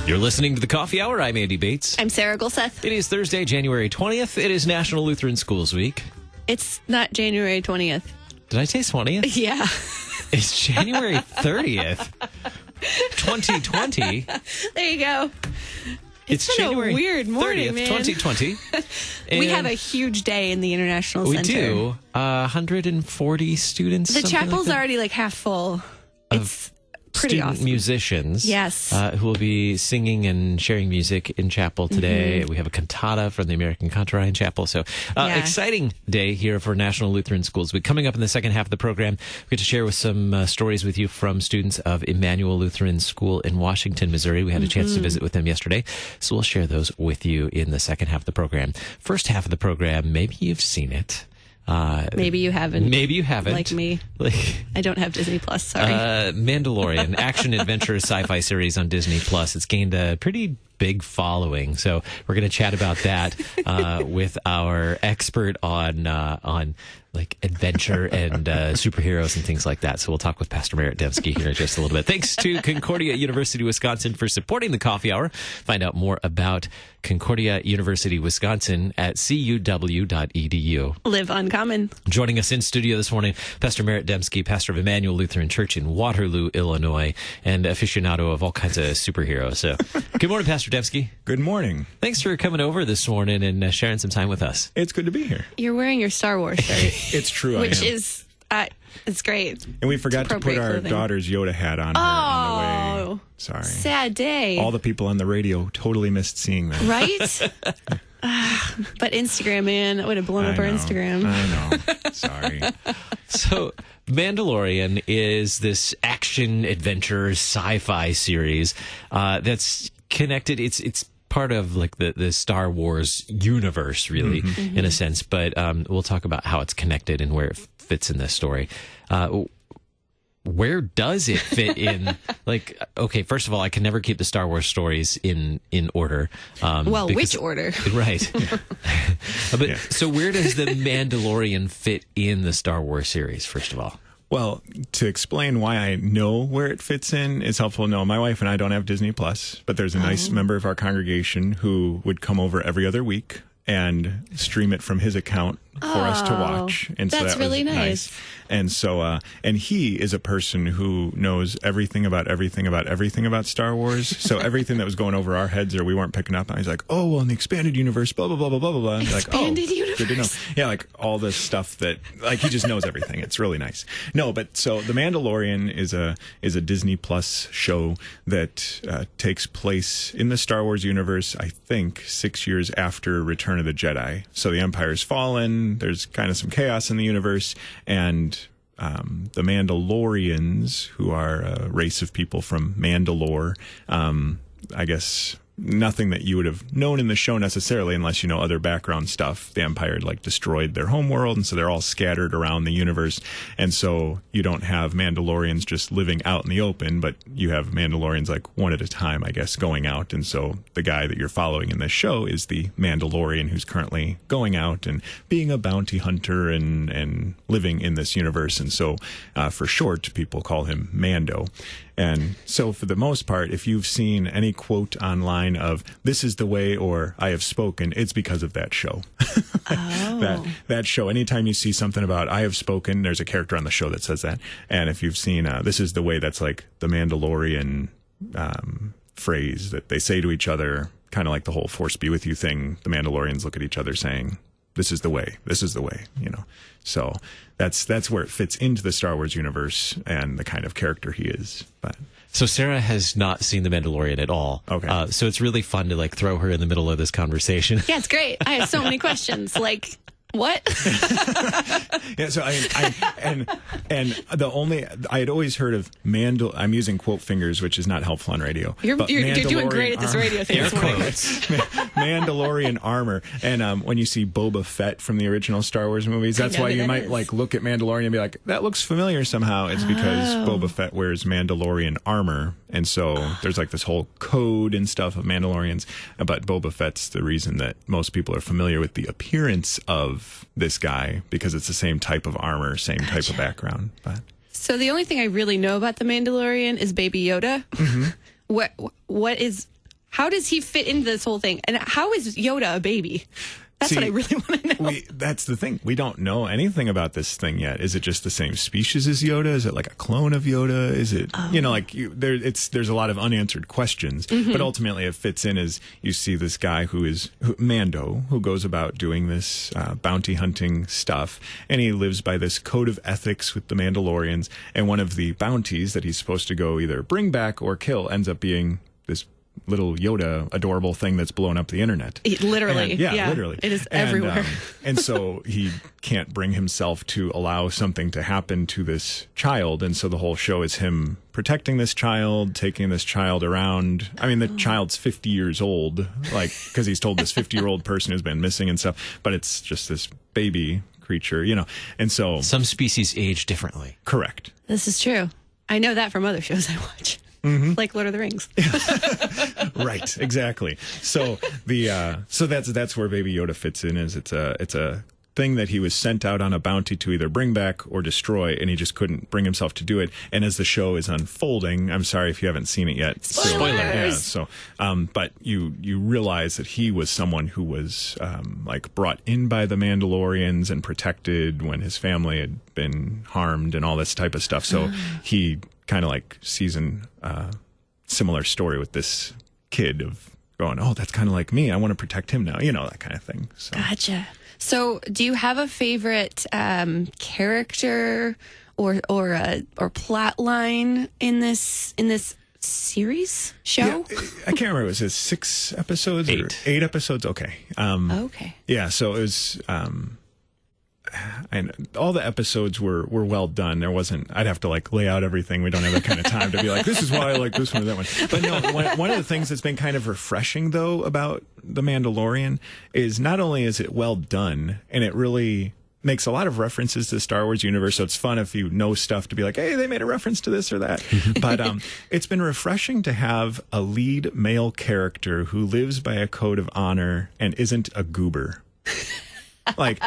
You're listening to the Coffee Hour. I'm Andy Bates. I'm Sarah Gulseth. It is Thursday, January 20th. It is National Lutheran Schools Week. It's not January 20th. Did I say 20th? Yeah. It's January 30th, 2020. There you go. It's been January a weird morning, 30th, man. 2020. We have a huge day in the International We Center. do. 140 students. The chapel's like already like half full. It's pretty student awesome. musicians, Yes. who will be singing and sharing music in chapel today. We have a cantata from the American Cantorine Chapel. So exciting day here for National Lutheran Schools Week. Coming up in the second half of the program, we get to share with some stories with you from students of Immanuel Lutheran School in Washington, Missouri. We had a chance to visit with them yesterday, so we'll share those with you in the second half of the program. First half of the program, maybe you've seen it. Maybe you haven't. Maybe you haven't. Like me. I don't have Disney Plus, sorry. Mandalorian, action-adventure sci-fi series on Disney Plus. It's gained a pretty big following. So we're going to chat about that with our expert on like adventure and superheroes and things like that. So we'll talk with Pastor Merritt Demski here in just a little bit. Thanks to Concordia University, Wisconsin for supporting the Coffee Hour. Find out more about Concordia University, Wisconsin at cuw.edu. Live uncommon. Joining us in studio this morning, Pastor Merritt Demski, pastor of Immanuel Lutheran Church in Waterloo, Illinois, and aficionado of all kinds of superheroes. So, good morning, Pastor Demski. Good morning. Thanks for coming over this morning and sharing some time with us. It's good to be here. You're wearing your Star Wars shirt. It's true, Which I am. is, it's great. And we forgot to put our clothing. daughter's Yoda hat on her on the way. Sorry. Sad day. All the people on the radio totally missed seeing that. Right? But Instagram, man, that would have blown up our Instagram. I know. Sorry. So, Mandalorian is this action-adventure sci-fi series that's connected. It's part of like the Star Wars universe, really, in a sense. But we'll talk about how it's connected and where it fits in this story. Where does it fit in? Like, okay, first of all, I can never keep the Star Wars stories in order. Which order? Right. So where does the Mandalorian fit in the Star Wars series, first of all? Well, to explain why I know where it fits in, it's helpful to know my wife and I don't have Disney Plus, but there's a nice member of our congregation who would come over every other week and stream it from his account for us to watch. And that's so that really was nice. And so, and he is a person who knows everything about Star Wars. So everything that was going over our heads or we weren't picking up on, he's like, oh, well, in the expanded universe, blah, blah, blah, blah, blah, blah. And like, Expanded universe. Good to know. Yeah, like all this stuff that, like, he just knows everything. It's really nice. No, but so The Mandalorian is a Disney Plus show that takes place in the Star Wars universe, I think, 6 years after Return of the Jedi. So the Empire's fallen. There's kind of some chaos in the universe, and the Mandalorians, who are a race of people from Mandalore, I guess nothing that you would have known in the show necessarily unless you know other background stuff. The Empire like destroyed their homeworld, and so they're all scattered around the universe. And so you don't have Mandalorians just living out in the open, but you have Mandalorians like one at a time, I guess, going out. And so the guy that you're following in this show is the Mandalorian who's currently going out and being a bounty hunter and living in this universe. And so for short, people call him Mando. And so for the most part, if you've seen any quote online of "this is the way" or "I have spoken," it's because of that show. that show. Anytime you see something about "I have spoken," there's a character on the show that says that. And if you've seen "this is the way," that's like the Mandalorian phrase that they say to each other, kind of like the whole "Force be with you" thing. The Mandalorians look at each other saying, "This is the way. This is the way." You know. So that's where it fits into the Star Wars universe and the kind of character he is. But So Sarah has not seen The Mandalorian at all. Okay. So it's really fun to like throw her in the middle of this conversation. Yeah, it's great. I have so many questions. Like, What? Yeah, so I had always heard of I'm using quote fingers, which is not helpful on radio. You're doing great at this radio thing. Mandalorian armor, and when you see Boba Fett from the original Star Wars movies, that's why you might like look at Mandalorian and be like, that looks familiar somehow. It's because Boba Fett wears Mandalorian armor, and so there's like this whole code and stuff of Mandalorians. But Boba Fett's the reason that most people are familiar with the appearance of this guy, because it's the same type of armor, same type of background. But so the only thing I really know about the Mandalorian is Baby Yoda. Mm-hmm. How does he fit into this whole thing? And how is Yoda a baby? That's what I really want to know. That's the thing. We don't know anything about this thing yet. Is it just the same species as Yoda? Is it like a clone of Yoda? Is it, there's a lot of unanswered questions, but ultimately it fits in as you see this guy Mando, who goes about doing this bounty hunting stuff, and he lives by this code of ethics with the Mandalorians, and one of the bounties that he's supposed to go either bring back or kill ends up being this little Yoda adorable thing that's blown up the internet. Literally. Literally. It is everywhere. And so he can't bring himself to allow something to happen to this child. And so the whole show is him protecting this child, taking this child around. I mean, the child's 50 years old, like, because he's told this 50-year-old person who's been missing and stuff, but it's just this baby creature, and so. Some species age differently. Correct. This is true. I know that from other shows I watch. Mm-hmm. Like Lord of the Rings. Right, exactly. So that's where Baby Yoda fits in. Is it's a thing that he was sent out on a bounty to either bring back or destroy, and he just couldn't bring himself to do it. And as the show is unfolding, I'm sorry if you haven't seen it yet. Spoilers. Yeah. So, but you realize that he was someone who was like brought in by the Mandalorians and protected when his family had been harmed and all this type of stuff. So he kind of like sees a similar story with this kid of going, oh, that's kind of like me. I want to protect him now. That kind of thing. So. Gotcha. So, do you have a favorite character or plot line in this series show? Yeah, I can't remember. Was it 6 episodes? 8. Or 8 episodes? Okay. Okay. Yeah. So it was. And all the episodes were well done. There wasn't. I'd have to like lay out everything. We don't have that kind of time to be like, this is why I like this one or that one. But no, one of the things that's been kind of refreshing though about The Mandalorian is not only is it well done, and it really makes a lot of references to the Star Wars universe. So it's fun if you know stuff to be like, hey, they made a reference to this or that. But it's been refreshing to have a lead male character who lives by a code of honor and isn't a goober. Like,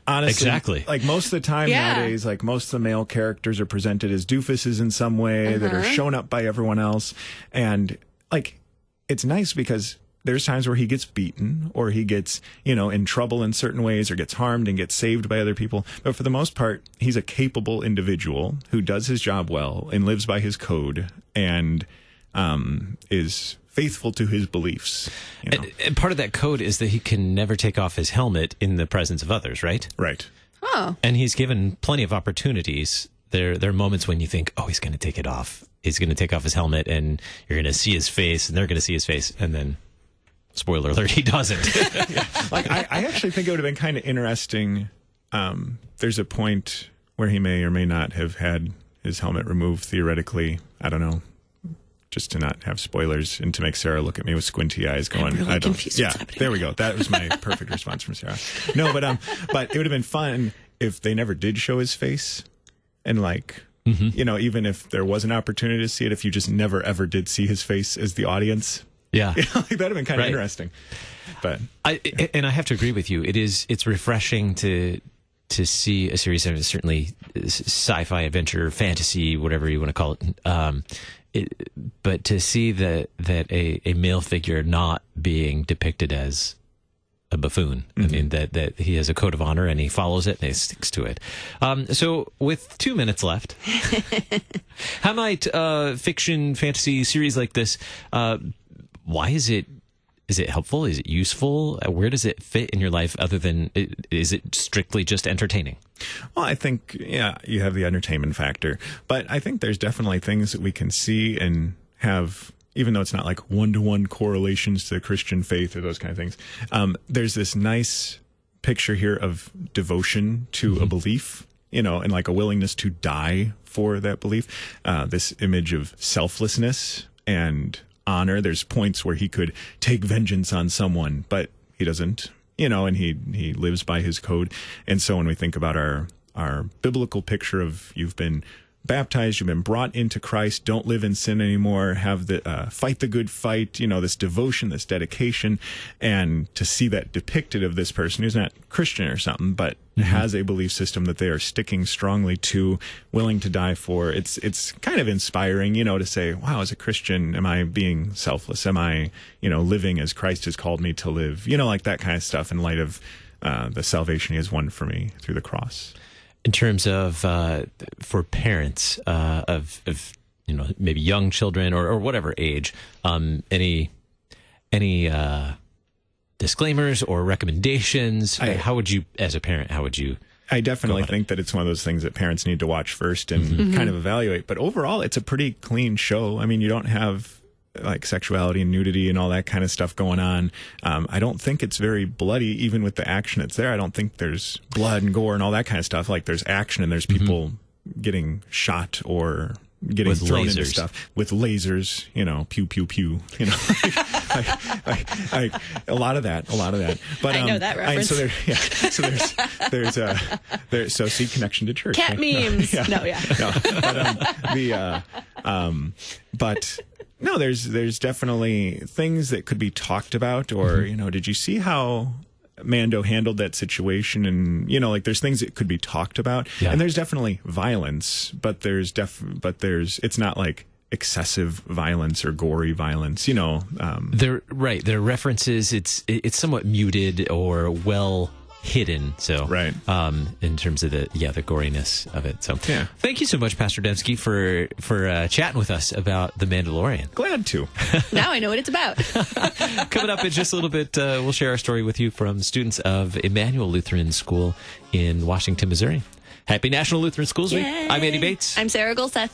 honestly, exactly. Like most of the time nowadays, like most of the male characters are presented as doofuses in some way that are shown up by everyone else. And like, it's nice because there's times where he gets beaten or he gets, in trouble in certain ways or gets harmed and gets saved by other people. But for the most part, he's a capable individual who does his job well and lives by his code and is faithful to his beliefs. And part of that code is that he can never take off his helmet in the presence of others, right? Right. Oh. And he's given plenty of opportunities. There are moments when you think, oh, he's going to take it off. He's going to take off his helmet, and you're going to see his face, and they're going to see his face, and then, spoiler alert, he doesn't. Yeah. Like, I actually think it would have been kind of interesting. There's a point where he may or may not have had his helmet removed, theoretically. I don't know. Just to not have spoilers and to make Sarah look at me with squinty eyes going, I'm really I don't. Confused Yeah, what's happening. There we go. That was my perfect response from Sarah. No, but it would have been fun if they never did show his face, and like, even if there was an opportunity to see it, if you just never ever did see his face as the audience. Yeah, like, that'd have been kind of interesting. But I have to agree with you. It's refreshing to see a series that is certainly sci-fi, adventure, fantasy, whatever you want to call it. But to see that a male figure not being depicted as a buffoon. I mean, that he has a code of honor and he follows it and he sticks to it. So with 2 minutes left, how might fiction, fantasy series like this, why is it helpful? Is it useful? Where does it fit in your life other than, is it strictly just entertaining? Well, I think, you have the entertainment factor, but I think there's definitely things that we can see and have, even though it's not like one-to-one correlations to the Christian faith or those kind of things. There's this nice picture here of devotion to a belief, and like a willingness to die for that belief. This image of selflessness and honor. There's points where he could take vengeance on someone, but he doesn't, and he lives by his code. And so when we think about our biblical picture of you've been baptized, you've been brought into Christ, don't live in sin anymore, have the fight the good fight, this devotion, this dedication, and to see that depicted of this person who's not Christian or something, but has a belief system that they are sticking strongly to, willing to die for. It's kind of inspiring, to say, wow, as a Christian, am I being selfless? Am I, living as Christ has called me to live? Like that kind of stuff in light of the salvation he has won for me through the cross. In terms of for parents of maybe young children or whatever age, any disclaimers or recommendations? How would you, as a parent, I definitely think that it's one of those things that parents need to watch first and kind of evaluate. But overall, it's a pretty clean show. I mean, you don't have like sexuality and nudity and all that kind of stuff going on. I don't think it's very bloody, even with the action that's there. I don't think there's blood and gore and all that kind of stuff. Like there's action and there's people getting shot or getting with thrown lasers. into stuff with lasers, pew, pew, pew, like a lot of that. But I know that reference. So see connection to church. Cat right? memes. But no, there's definitely things that could be talked about, or did you see how Mando handled that situation? And like there's things that could be talked about, and there's definitely violence, but it's not like excessive violence or gory violence. There are references. It's somewhat muted or well hidden. So right. In terms of the goriness of it. So thank you so much, Pastor Demski, for chatting with us about The Mandalorian. Glad to. Now I know what it's about. Coming up in just a little bit, we'll share our story with you from students of Immanuel Lutheran School in Washington, Missouri. Happy National Lutheran Schools Week. I'm Andy Bates. I'm Sarah Golseth.